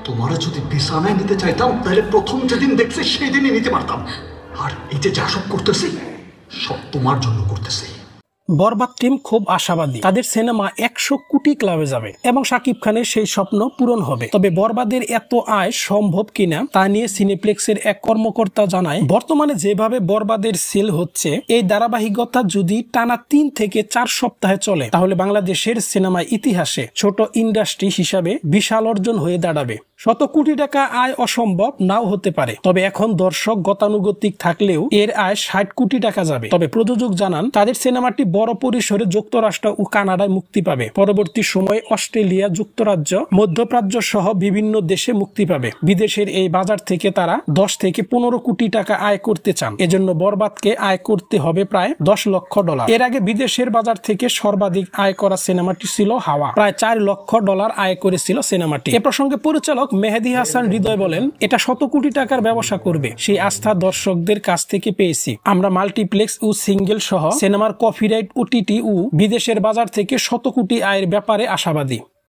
তোমারা যদি বিছানায় নিতে চাইতাম তাহলে প্রথম যেদিন দেখছি সেই দিনই নিতে পারতাম। আর এই যে যা সব করতেছি সব তোমার জন্য করতেছি। বরবাদ টিম খুব আশাবাদী তাদের সিনেমা 100 কোটি ক্লাবে যাবে এবং শাকিব খানের সেই স্বপ্ন পূরণ হবে। তবে বরবাদের এত আয় সম্ভব কিনা তা নিয়ে সিনেপ্লেক্সের এক কর্মকর্তা জানায়, বর্তমানে যেভাবে বরবাদের সেল হচ্ছে এই ধারাবাহিকতা যদি টানা 3 থেকে 4 সপ্তাহে চলে তাহলে বাংলাদেশের সিনেমা ইতিহাসে ছোট ইন্ডাস্ট্রি হিসাবে বিশাল অর্জন হয়ে দাঁড়াবে। শত কোটি টাকা আয় অসম্ভব নাও হতে পারে, তবে এখন দর্শক গতানুগতিক থাকলেও এর আয় 60 কোটি টাকা যাবে। তবে প্রযোজক জানান তাদের সিনেমাটি বড় পরিসরে যুক্তরাষ্ট্র ও কানাডায় মুক্তি পাবে। পরবর্তী সময়ে অস্ট্রেলিয়া, যুক্তরাজ্য, মধ্যপ্রাচ্য সহ বিভিন্ন দেশে মুক্তি পাবে। বিদেশের এই বাজার থেকে তারা 10 থেকে 15 কোটি টাকা আয় করতে চান। এজন্য বরবাদকে আয় করতে হবে প্রায় $10 লক্ষ। এর আগে বিদেশের বাজার থেকে সর্বাধিক আয় করা সিনেমাটি ছিল হাওয়া, প্রায় $4 লক্ষ আয় করেছিল সিনেমাটি। এ প্রসঙ্গে পরিচালক মেহেদী হাসান হৃদয় বলেন, এটা 100 কোটি টাকার ব্যবসা করবে সেই আস্থা দর্শকদের কাছ থেকে পেয়েছি। আমরা মাল্টিপ্লেক্স ও সিঙ্গেল সহ সিনেমার কপিরাইট, ওটিটি ও বিদেশের বাজার থেকে 100 কোটি আয়ের ব্যাপারে আশাবাদী।